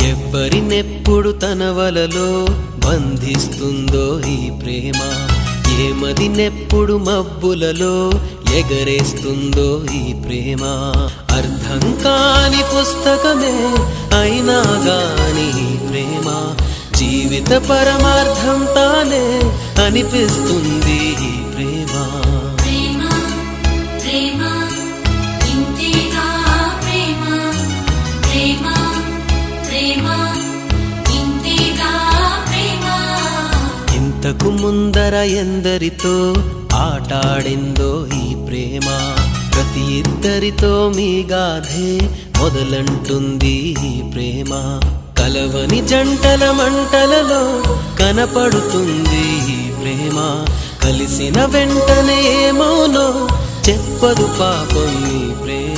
ఎవ్వరినెప్పుడు తన వలలో బంధిస్తుందో ఈ ప్రేమ, ఏమదినెప్పుడు మబ్బులలో ఎగరేస్తుందో ఈ ప్రేమ. అర్థం కాని పుస్తకమే అయినా గాని ఈ ప్రేమ జీవిత పరమార్థం తానే అనిపిస్తుంది ఈ ప్రేమ. ఇంతకు ముందర ఎందరితో ఆటాడిందో ఈ ప్రేమ, ప్రతి ఇద్దరితో మీ గాథే మొదలంటుంది ఈ ప్రేమ. కలవని జంటల మంటలలో కనపడుతుంది ఈ ప్రేమ, కలిసిన వెంటనే ఏమోనో చెప్పదు పాపం ఈ ప్రేమ.